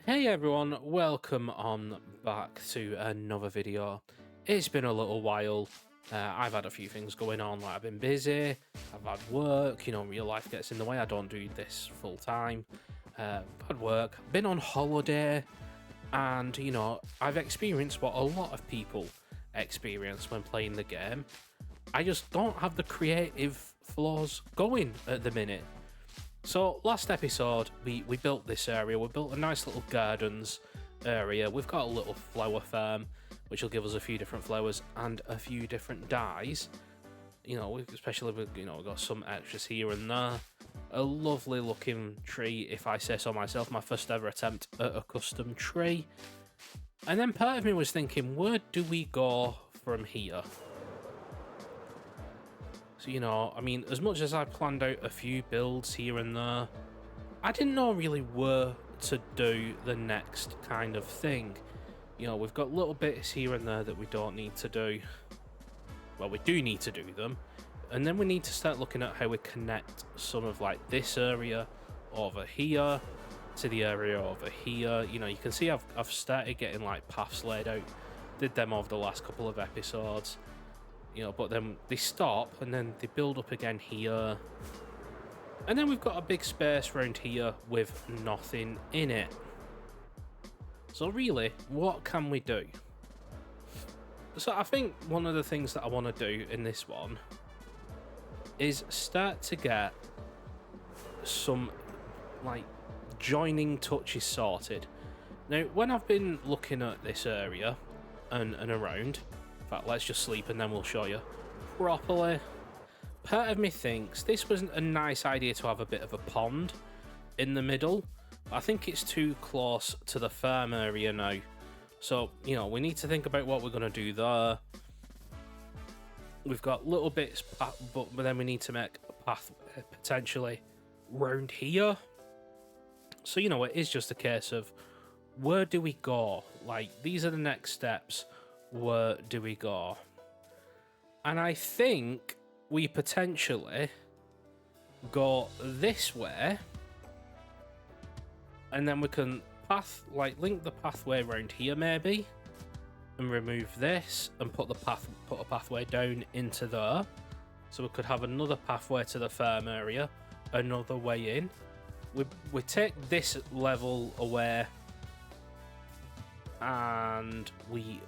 Hey everyone, welcome on back to another video. It's been a little while. I've had a few things going on, like I've been busy, I've had work, real life gets in the way. I don't do this full time. I've had work, been on holiday, and I've experienced what a lot of people experience when playing the game. I just don't have the creative flows going at the minute. So last episode, we built this area. We built a nice little gardens area. We've got a little flower farm, which will give us a few different flowers and a few different dyes. Especially with, we've got some extras here and there. A lovely looking tree, if I say so myself. My first ever attempt at a custom tree. And then part of me was thinking, where do we go from here? So, as much as I planned out a few builds here and there, I didn't know really where to do the next kind of thing. We've got little bits here and there that we don't need to do. Well, we do need to do them. And then we need to start looking at how we connect some of like this area over here to the area over here. You can see I've started getting like paths laid out. Did them over the last couple of episodes. But then they stop and then they build up again here. And then we've got a big space around here with nothing in it. So really, what can we do? So I think one of the things that I want to do in this one is start to get some like joining touches sorted. Now, when I've been looking at this area and around, in fact, let's just sleep and then we'll show you properly. Part of me thinks this was a nice idea to have a bit of a pond in the middle. I think it's too close to the farm area now. So, we need to think about what we're going to do there. We've got little bits, but then we need to make a path potentially round here. So, it is just a case of where do we go? Like, these are the next steps. Where do we go? And I think we potentially go this way, and then we can link the pathway around here maybe, and remove this and put a pathway down into there. So we could have another pathway to the farm area, another way in. We take this level away, and we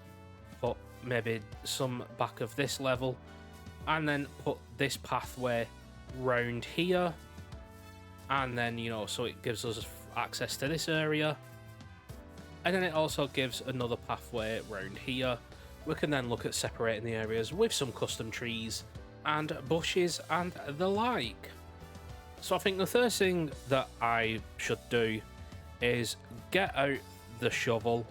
put maybe some back of this level, and then put this pathway round here, and then so it gives us access to this area, and then it also gives another pathway round here. We can then look at separating the areas with some custom trees and bushes and the like. So I think the first thing that I should do is get out the shovel.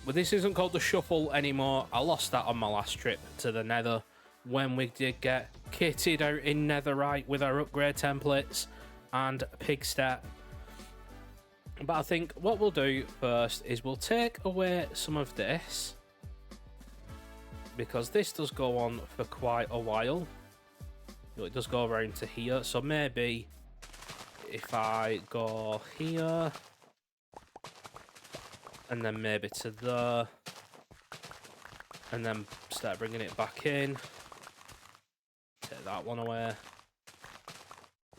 But this isn't called the shuffle anymore. I lost that on my last trip to the nether when we did get kitted out in netherite with our upgrade templates and pig stat. But I think what we'll do first is we'll take away some of this, because this does go on for quite a while. It does go around to here. So maybe if I go here, and then maybe to there, and then start bringing it back in. Take that one away.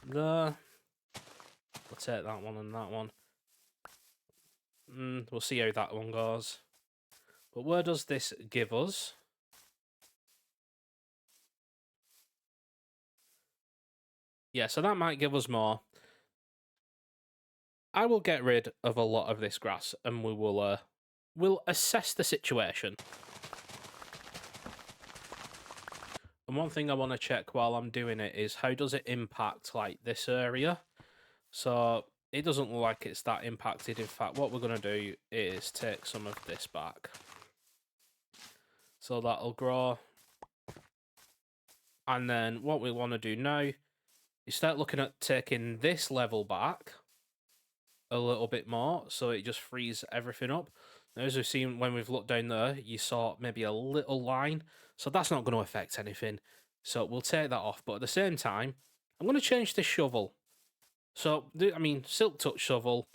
There. We'll take that one and that one. We'll see how that one goes. But where does this give us? Yeah, so that might give us more. I will get rid of a lot of this grass, and we will we'll assess the situation. And one thing I want to check while I'm doing it is how does it impact like this area? So it doesn't look like it's that impacted. In fact, what we're going to do is take some of this back. So that'll grow. And then what we want to do now is start looking at taking this level back a little bit more, so it just frees everything up. Now, as we've seen when we've looked down there, you saw maybe a little line, so that's not going to affect anything. So we'll take that off, but at the same time, I'm going to change the shovel. So, Silk Touch shovel,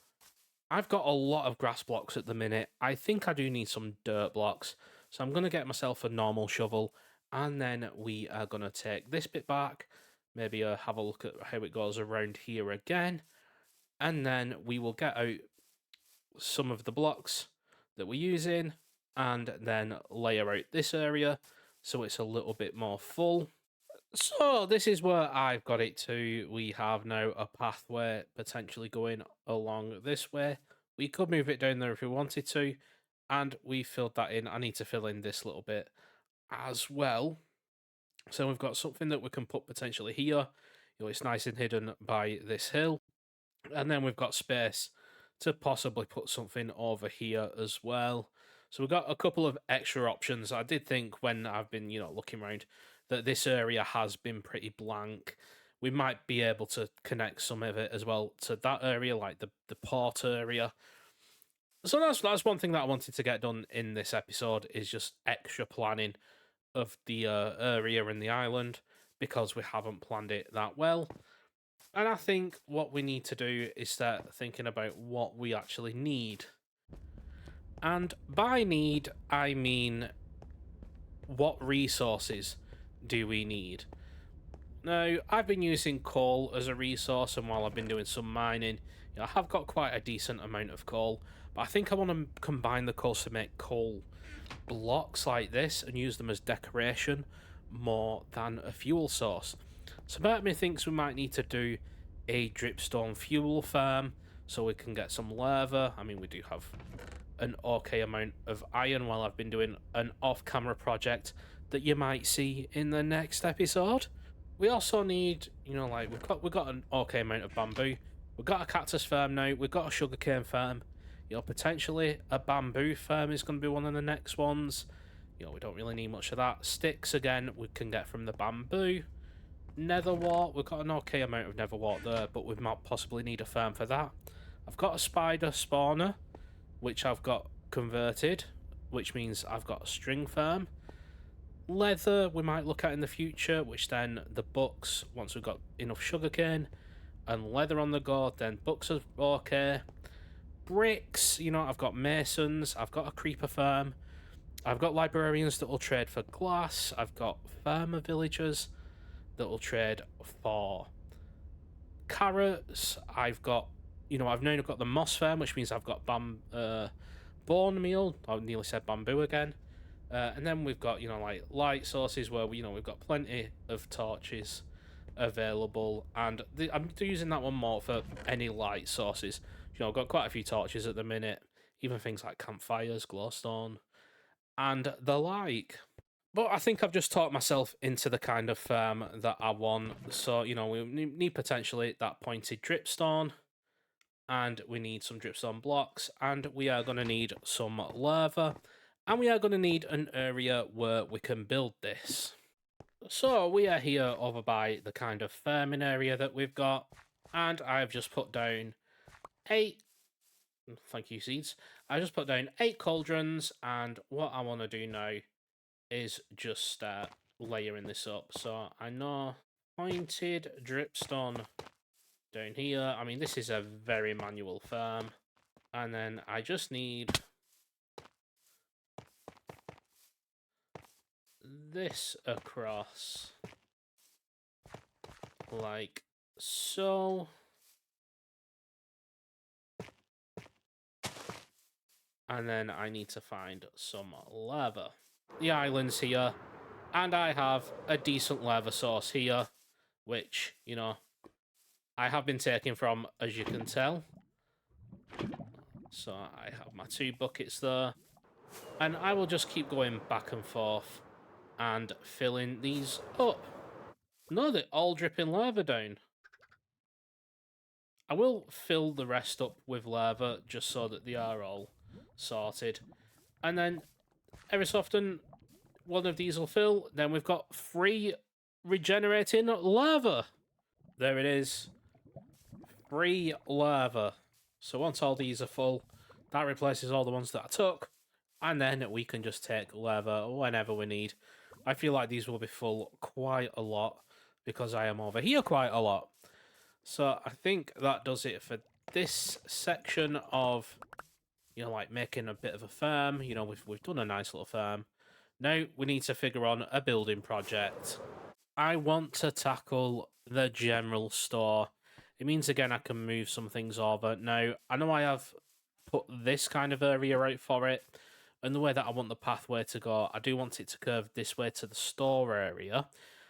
I've got a lot of grass blocks at the minute. I think I do need some dirt blocks. So I'm going to get myself a normal shovel. And then we are going to take this bit back. Maybe have a look at how it goes around here again. And then we will get out some of the blocks that we're using. And then layer out this area so it's a little bit more full. So this is where I've got it to. We have now a pathway potentially going along this way. We could move it down there if we wanted to, and we filled that in. I need to fill in this little bit as well. So we've got something that we can put potentially here. It's nice and hidden by this hill. And then we've got space to possibly put something over here as well. So we've got a couple of extra options. I did think when I've been, looking around that this area has been pretty blank. We might be able to connect some of it as well to that area, like the port area. So that's one thing that I wanted to get done in this episode is just extra planning of the area and the island because we haven't planned it that well. And I think what we need to do is start thinking about what we actually need. And by need, I mean what resources do we need? Now, I've been using coal as a resource, and while I've been doing some mining, I have got quite a decent amount of coal. But I think I want to combine the coal to make coal blocks like this and use them as decoration more than a fuel source. So part of me thinks we might need to do a dripstone fuel farm so we can get some lava. I mean, we do have an okay amount of iron while I've been doing an off-camera project that you might see in the next episode. We also need, like we've got an okay amount of bamboo. We've got a cactus farm now. We've got a sugarcane farm. Potentially a bamboo farm is going to be one of the next ones. We don't really need much of that. Sticks, again, we can get from the bamboo. Nether wart, we've got an okay amount of nether wart there, but we might possibly need a farm for that. I've got a spider spawner, which I've got converted, which means I've got a string farm. Leather we might look at in the future, which then the books, once we've got enough sugarcane and leather on the go, then books are okay. Bricks, I've got masons, I've got a creeper farm, I've got librarians that will trade for glass, I've got farmer villagers that will trade for carrots, I've got, I've now got the moss farm, which means I've got bone meal, I nearly said bamboo again, and then we've got, like light sources where, we've got plenty of torches available, and I'm using that one more for any light sources. I've got quite a few torches at the minute, even things like campfires, glowstone, and the like. But I think I've just talked myself into the kind of farm that I want. So, we need potentially that pointed dripstone, and we need some dripstone blocks, and we are going to need some lava, and we are going to need an area where we can build this. So we are here over by the kind of farming area that we've got, and I've just put down 8, thank you seeds, I just put down 8 cauldrons, and what I want to do now is just start layering this up. So I know pointed dripstone down here, I mean this is a very manual farm, and then I just need this across like so. And then I need to find some lava. The island's here, and I have a decent lava source here, which, I have been taking from, as you can tell. So I have my 2 buckets there, and I will just keep going back and forth and filling these up. No, they're all dripping lava down. I will fill the rest up with lava just so that they are all sorted. And then every so often, one of these will fill. Then we've got 3 regenerating lava. There it is. 3 lava. So once all these are full, that replaces all the ones that I took. And then we can just take lava whenever we need. I feel like these will be full quite a lot because I am over here quite a lot. So I think that does it for this section of, you know, like making a bit of a farm, you know, we've done a nice little farm. Now we need to figure on a building project. I want to tackle the general store. It means again I can move some things over. Now I know I have put this kind of area out for it, and the way that I want the pathway to go, I do want it to curve this way to the store area.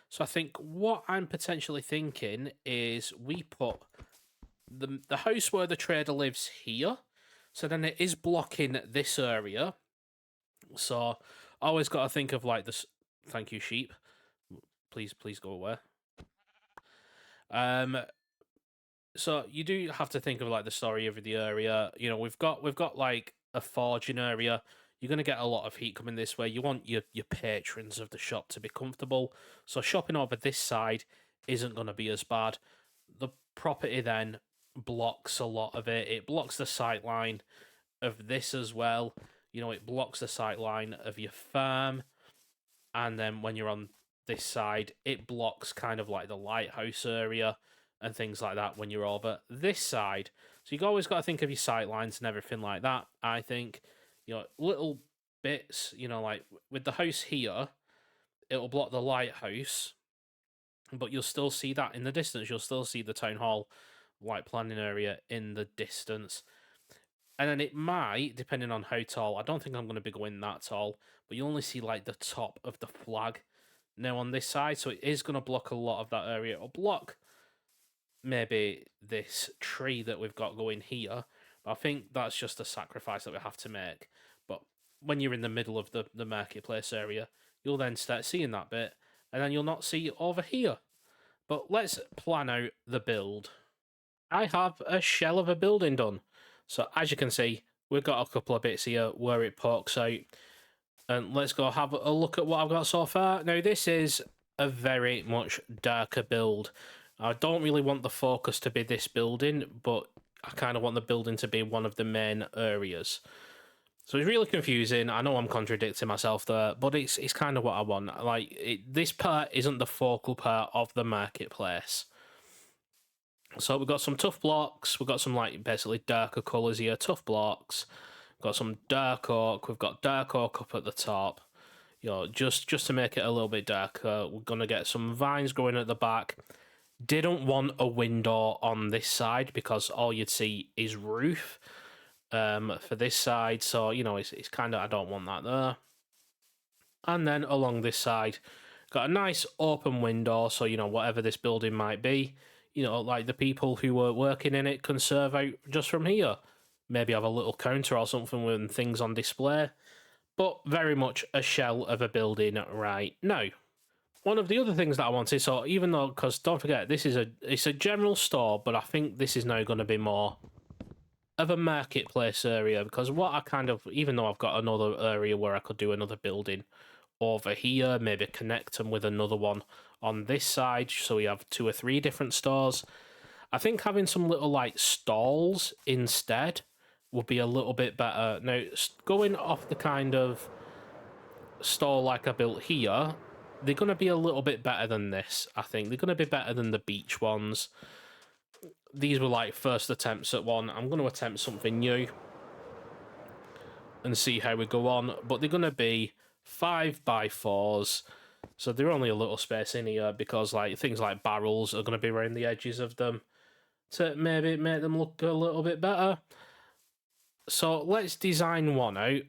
So I think what I'm potentially thinking is we put the house where the trader lives here, so then it is blocking this area. So I always got to think of like this. Thank you, sheep. Please go away. Um, so you do have to think of like the story of the area. You know, we've got like a forging area. You're gonna get a lot of heat coming this way. You want your patrons of the shop to be comfortable. So shopping over this side isn't gonna be as bad. The property then blocks a lot of it. It blocks the sight line of this as well. You know, it blocks the sight line of your farm, and then when you're on this side, it blocks kind of like the lighthouse area and things like that when you're over this side. So you've always got to think of your sight lines and everything like that. I think, you know, little bits, you know, like with the house here, it'll block the lighthouse, but you'll still see that in the distance. You'll still see the town hall like planning area in the distance. And then it might, depending on how tall, I don't think I'm going to be going that tall, but you only see like the top of the flag now on this side. So it is going to block a lot of that area. It'll block maybe this tree that we've got going here. But I think that's just a sacrifice that we have to make. But when you're in the middle of the marketplace area, you'll then start seeing that bit, and then you'll not see it over here. But let's plan out the build. I have a shell of a building done. So as you can see, we've got a couple of bits here where it pokes out. And let's go have a look at what I've got so far. Now, this is a very much darker build. I don't really want the focus to be this building, but I kind of want the building to be one of the main areas. So it's really confusing. I know I'm contradicting myself there, but it's kind of what I want. Like, this part isn't the focal part of the marketplace. So we've got some tough blocks. We've got some like basically darker colours here, tough blocks. We've got some dark oak. We've got dark oak up at the top. You know, just to make it a little bit darker. We're gonna get some vines growing at the back. Didn't want a window on this side because all you'd see is roof. For this side, so you know it's kind of, I don't want that there. And then along this side, got a nice open window, so you know whatever this building might be, you know, like the people who were working in it can serve out just from here. Maybe have a little counter or something with things on display. But very much a shell of a building right now. One of the other things that I wanted, so even though, because don't forget, it's a general store, but I think this is now going to be more of a marketplace area, because what I kind of, even though I've got another area where I could do another building over here, maybe connect them with another one on this side, so we have 2 or 3 different stores. I think having some little like stalls instead would be a little bit better. Now, going off the kind of stall like I built here, they're going to be a little bit better than this, I think. They're going to be better than the beach ones. These were like first attempts at one. I'm going to attempt something new and see how we go on, but they're going to be 5x4s, so they're only a little space in here because like things like barrels are going to be around the edges of them to maybe make them look a little bit better. So let's design one out,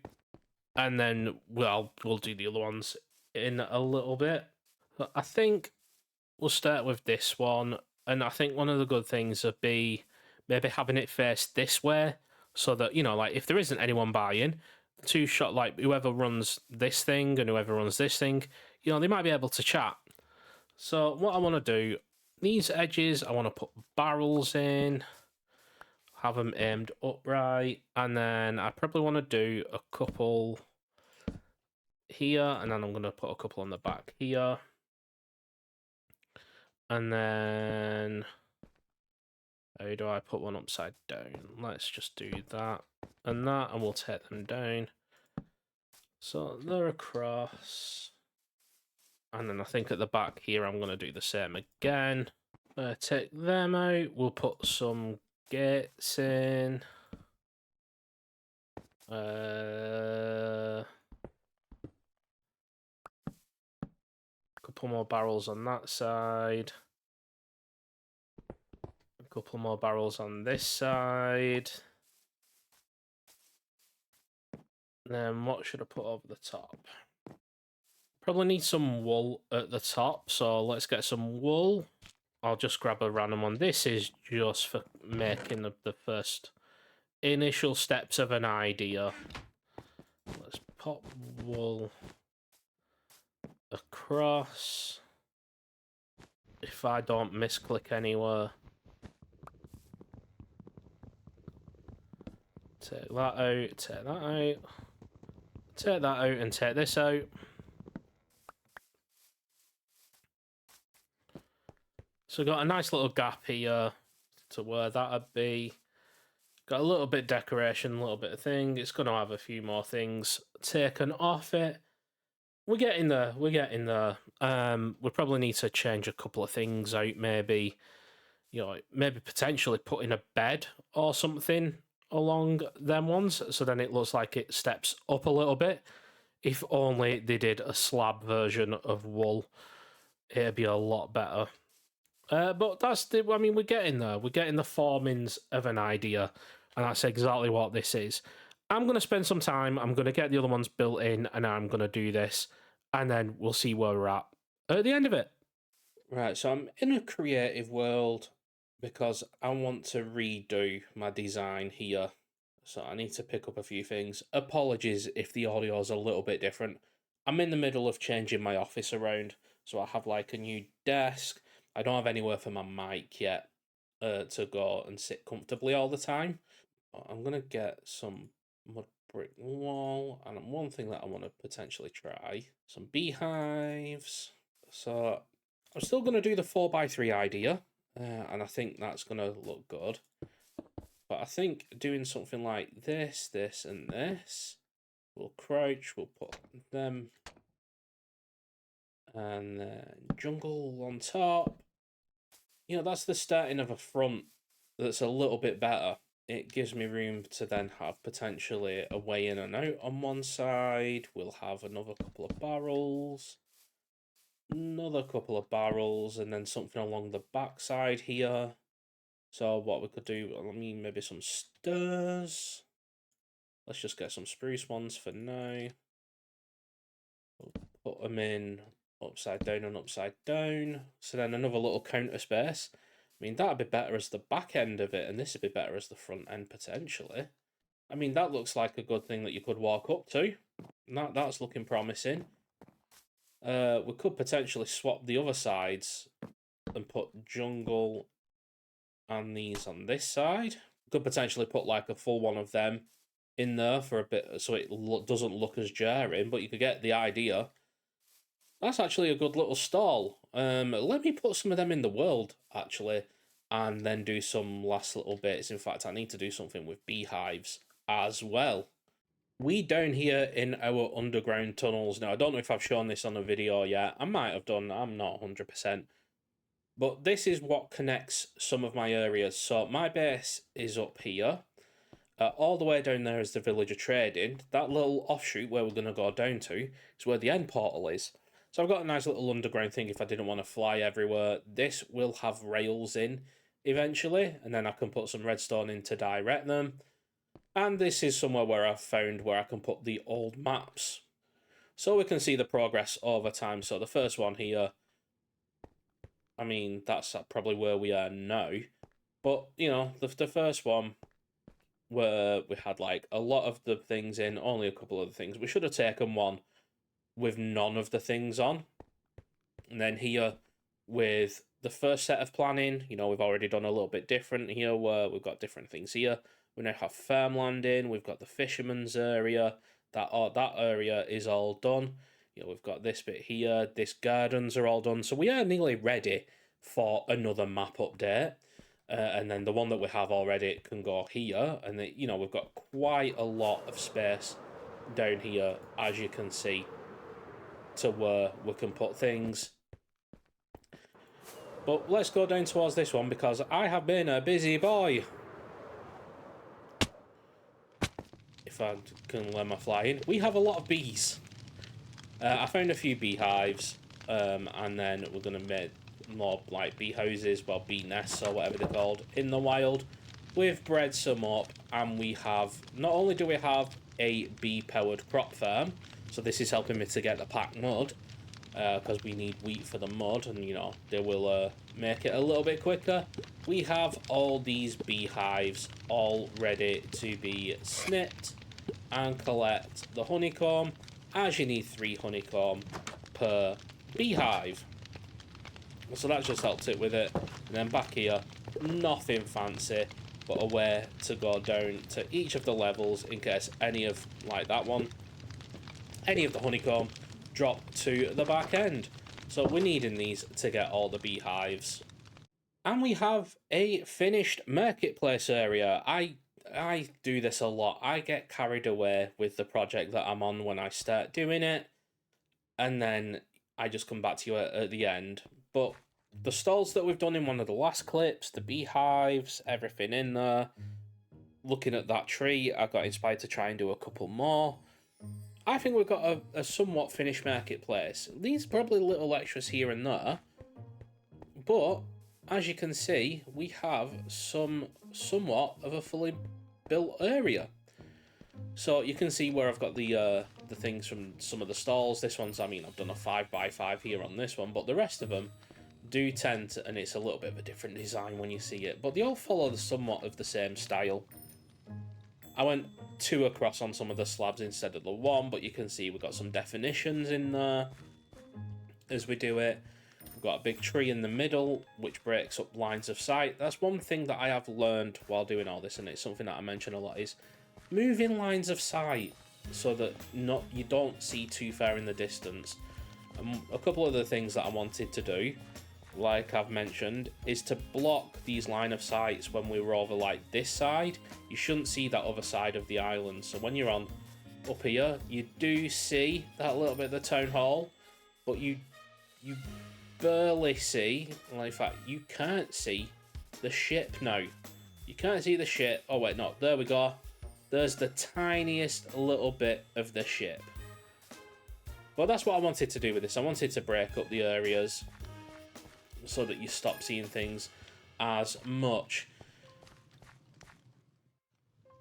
and then we'll do the other ones in a little bit. But I think we'll start with this one, and I think one of the good things would be maybe having it face this way, so that, you know, like if there isn't anyone buying, two shot, like whoever runs this thing and whoever runs this thing, you know, they might be able to chat. So what I want to do, these edges, I want to put barrels in, have them aimed upright, and then I probably want to do a couple here, and then I'm going to put a couple on the back here. And then how do I put one upside down? Let's just do that and that, and we'll take them down. So they're across. And then I think at the back here, I'm going to do the same again. Take them out. We'll put some gates in. A couple more barrels on that side. A couple more barrels on this side. Then what should I put over the top? Probably need some wool at the top, so let's get some wool. I'll just grab a random one. This is just for making the first initial steps of an idea. Let's pop wool across. If I don't misclick anywhere. Take that out, take that out. Take that out and take this out. So got a nice little gap here to where that'd be. Got a little bit decoration, a little bit of thing. It's going to have a few more things taken off it. We're getting there. We're getting there. We probably need to change a couple of things out. Maybe, you know, maybe potentially putting a bed or something along them ones, so then it looks like it steps up a little bit. If only they did a slab version of wool, it'd be a lot better. But that's the. I mean, we're getting there. We're getting the formings of an idea, and that's exactly what this is. I'm going to spend some time. I'm going to get the other ones built in, and I'm going to do this, and then we'll see where we're at the end of it. Right, so I'm in a creative world because I want to redo my design here. So I need to pick up a few things. Apologies if the audio is a little bit different. I'm in the middle of changing my office around, so I have like a new desk. I don't have anywhere for my mic yet to go and sit comfortably all the time. I'm going to get some mud brick wall, and one thing that I want to potentially try, some beehives. So I'm still going to do the 4x3 idea, and I think that's going to look good. But I think doing something like this, this, and this, we'll crouch, we'll put them, and then jungle on top. You know, that's the starting of a front that's a little bit better. It gives me room to then have potentially a way in and out on one side. We'll have another couple of barrels, another couple of barrels, and then something along the back side here. So what we could do, I mean, maybe some stairs. Let's just get some spruce ones for now. We'll put them in upside down and upside down. So then another little counter space. I mean, that'd be better as the back end of it, and this would be better as the front end, potentially. I mean, that looks like a good thing that you could walk up to. That's looking promising. We could potentially swap the other sides and put jungle and these on this side. We could potentially put like a full one of them in there for a bit, so it doesn't look as jarring, but you could get the idea. That's actually a good little stall. Let me put some of them in the world, actually, and then do some last little bits. In fact, I need to do something with beehives as well. We down here in our underground tunnels, now I don't know if I've shown this on a video yet, I might have done, I'm not 100%, but this is what connects some of my areas. So my base is up here. All the way down there is the village of trading. That little offshoot where we're going to go down to is where the end portal is. So I've got a nice little underground thing if I didn't want to fly everywhere. This will have rails in eventually, and then I can put some redstone in to direct them. And this is somewhere where I've found where I can put the old maps, so we can see the progress over time. So the first one here, I mean, that's probably where we are now. But, you know, the first one, where we had like a lot of the things in, only a couple of the things. We should have taken one with none of the things on. And then here with the first set of planning, you know, we've already done a little bit different here where we've got different things here. We now have farmland in, we've got the fisherman's area, that area is all done. You know, we've got this bit here, this gardens are all done. So we are nearly ready for another map update. And then the one that we have already can go here. And, you know, we've got quite a lot of space down here, as you can see, to where we can put things. But let's go down towards this one, because I have been a busy boy. if I can learn my flying. We have a lot of bees. I found a few beehives, and then we're going to make more like bee houses, well, bee nests or whatever they're called, in the wild. We've bred some up, and we have, not only do we have a bee-powered crop farm, so this is helping me to get the packed mud, because we need wheat for the mud, and, you know, they will make it a little bit quicker. We have all these beehives all ready to be snipped and collect the honeycomb, as you need 3 honeycomb per beehive. So that just helped it with it. And then back here, nothing fancy, but a way to go down to each of the levels in case any of, like that one, any of the honeycomb drop to the back end. So we're needing these to get all the beehives. And we have a finished marketplace area. I do this a lot. I get carried away with the project that I'm on when I start doing it, and then I just come back to you at the end. But the stalls that we've done in one of the last clips, the beehives, everything in there, looking at that tree, I got inspired to try and do a couple more. I think we've got a somewhat finished marketplace. These probably little extras here and there, but as you can see, we have somewhat of a fully built area. So you can see where I've got the things from some of the stalls. This one's, I mean, I've done a 5x5 here on this one, but the rest of them do tend to, and it's a little bit of a different design when you see it, but they all follow somewhat of the same style. I went 2 across on some of the slabs instead of the 1, but you can see we've got some definitions in there as we do it. We've got a big tree in the middle, which breaks up lines of sight. That's one thing that I have learned while doing all this, and it's something that I mention a lot, is moving lines of sight so that you don't see too far in the distance. A couple of the things that I wanted to do, like I've mentioned, is to block these line of sights when we were over like this side. You shouldn't see that other side of the island. So when you're on up here, you do see that little bit of the town hall, but you barely see, well, in fact, you can't see the ship now. You can't see the ship. Oh wait, no, there we go. There's the tiniest little bit of the ship. Well, that's what I wanted to do with this. I wanted to break up the areas so that you stop seeing things as much.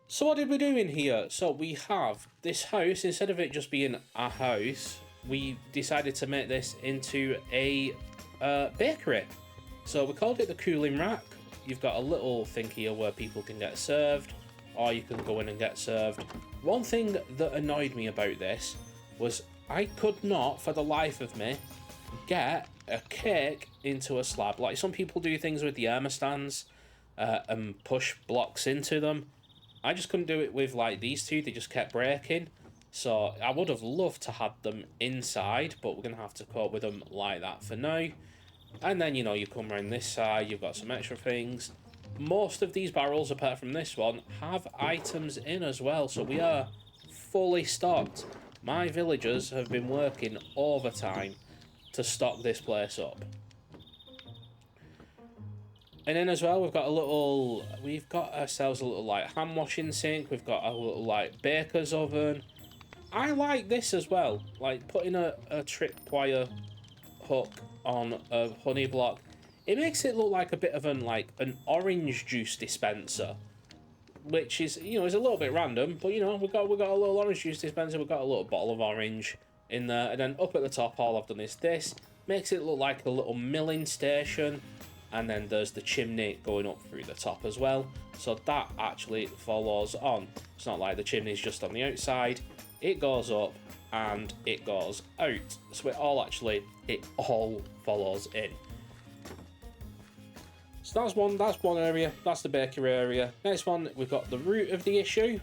So what did we do in here? So we have this house. Instead of it just being a house, we decided to make this into a bakery. So we called it the cooling rack. You've got a little thing here where people can get served, or you can go in and get served. One thing that annoyed me about this was I could not, for the life of me, get a cake into a slab. Like some people do things with the armor stands and push blocks into them. I just couldn't do it with like these two. They just kept breaking. So I would have loved to have them inside, but we're going to have to cope with them like that for now. And then, you know, you come around this side, you've got some extra things. Most of these barrels, apart from this one, have items in as well. So we are fully stocked. My villagers have been working overtime to stock this place up. And then as well, we've got ourselves a little like hand washing sink. We've got a little like baker's oven. I like this as well, like putting a tripwire hook on a honey block. It makes it look like a bit of an orange juice dispenser, which is, you know, is a little bit random, but you know, we've got a little orange juice dispenser, we've got a little bottle of orange in there, and then up at the top, all I've done is this. Makes it look like a little milling station, and then there's the chimney going up through the top as well. So that actually follows on. It's not like the chimney's just on the outside. It goes up and it goes out. So it all follows in. So that's one area. That's the bakery area. Next one, we've got the root of the issue.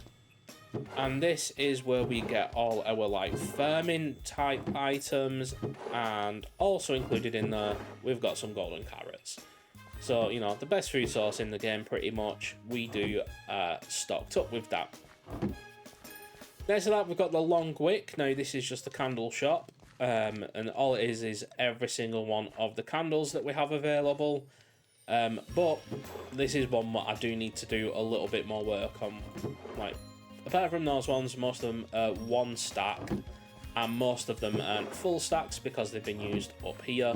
And this is where we get all our like farming type items, and also included in there, we've got some golden carrots. So, you know, the best food source in the game pretty much, we do stocked up with that. Next to that, we've got the long wick. Now, this is just a candle shop, and all it is every single one of the candles that we have available. But this is one that I do need to do a little bit more work on, like apart from those ones, most of them are 1 stack, and most of them aren't full stacks because they've been used up here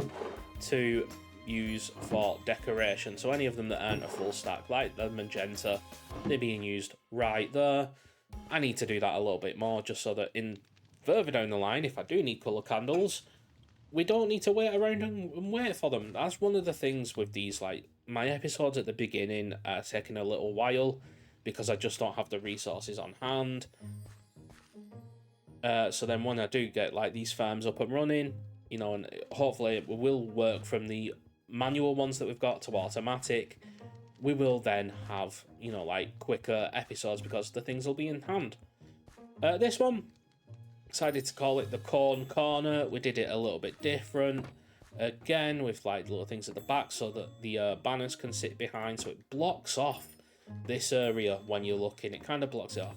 to use for decoration. So any of them that aren't a full stack, like the magenta, they're being used right there. I need to do that a little bit more, just so that in further down the line, if I do need colour candles, we don't need to wait around and wait for them. That's one of the things with these, like, my episodes at the beginning are taking a little while because I just don't have the resources on hand. So then when I do get, like, these farms up and running, you know, and hopefully it will work from the manual ones that we've got to automatic, we will then have, you know, like, quicker episodes because the things will be in hand. This one, decided to call it the Corn Corner. We did it a little bit different. Again, with like little things at the back so that the banners can sit behind, so it blocks off this area when you're looking. It kind of blocks it off.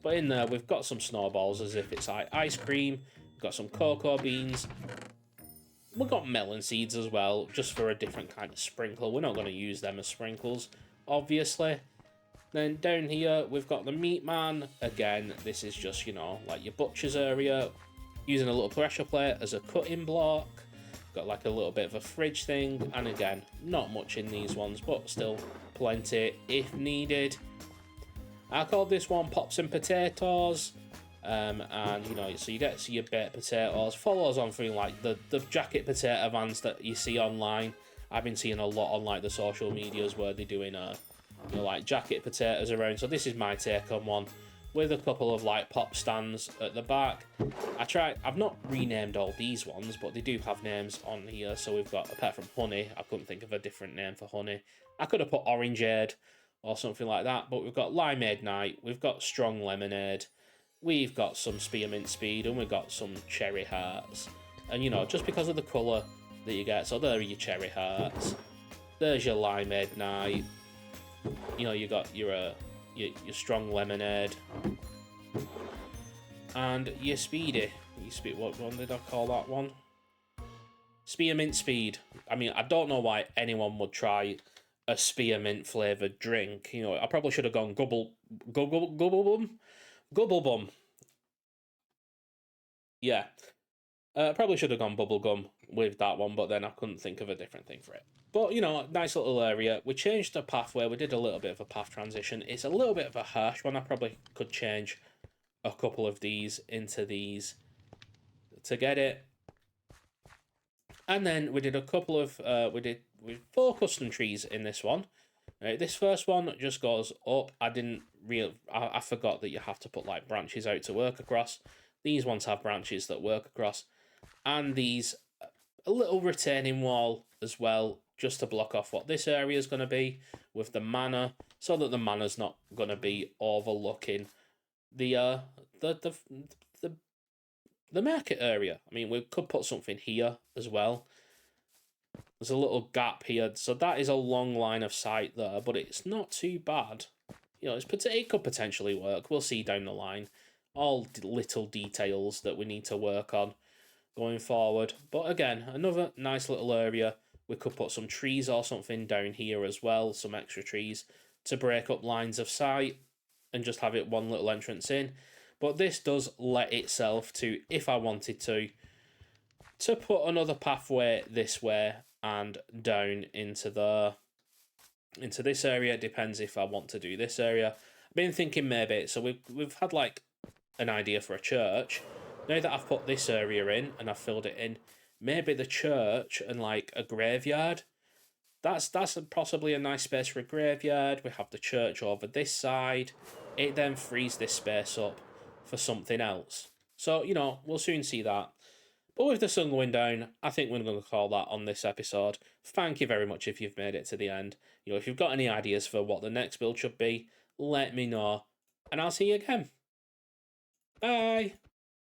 But in there, we've got some snowballs as if it's like ice cream. We've got some cocoa beans. We've got melon seeds as well, just for a different kind of sprinkle. We're not going to use them as sprinkles, obviously. Then down here, we've got the Meat Man. Again, this is just, you know, like your butcher's area. Using a little pressure plate as a cutting block. Got like a little bit of a fridge thing. And again, not much in these ones, but still plenty if needed. I called this one Pops and Potatoes. And, you know, so you get your baked potatoes. Follows on through, like, the jacket potato vans that you see online. I've been seeing a lot on, like, the social medias where they're doing you know, like jacket potatoes around. So this is my take on one with a couple of like pop stands at the back. I've not renamed all these ones, but they do have names on here. So we've got, apart from honey, I couldn't think of a different name for honey. I could have put orangeade or something like that, but we've got limeade night, we've got strong lemonade, we've got some spearmint speed, and we've got some cherry hearts. And you know, just because of the colour that you get, so there are your cherry hearts, there's your limeade night. You know, you got your strong lemonade and your speedy. What one did I call that one? Spearmint speed. I mean, I don't know why anyone would try a spearmint flavoured drink. You know, I probably should have gone gubble bum. Yeah. Probably should have gone bubblegum with that one, but then I couldn't think of a different thing for it. But, you know, nice little area. We changed the pathway. We did a little bit of a path transition. It's a little bit of a harsh one. I probably could change a couple of these into these to get it. And then we did a couple of, we 4 custom trees in this one. Right, this first one just goes up. I forgot that you have to put, like, branches out to work across. These ones have branches that work across. And these, a little retaining wall as well, just to block off what this area is going to be with the manor, so that the manor's not going to be overlooking the market area. I mean, we could put something here as well. There's a little gap here, so that is a long line of sight there, but it's not too bad. You know, it could potentially work. We'll see down the line. All little details that we need to work on going forward. But again, another nice little area. We could put some trees or something down here as well, some extra trees to break up lines of sight and just have it one little entrance in. But this does let itself to, if I wanted to put another pathway this way and down into this area. It depends if I want to do this area. I've been thinking maybe, so we've had like an idea for a church. Now that I've put this area in and I've filled it in, maybe the church and like a graveyard. That's possibly a nice space for a graveyard. We have the church over this side. It then frees this space up for something else. So, you know, we'll soon see that. But with the sun going down, I think we're going to call that on this episode. Thank you very much if you've made it to the end. You know, if you've got any ideas for what the next build should be, let me know. And I'll see you again. Bye!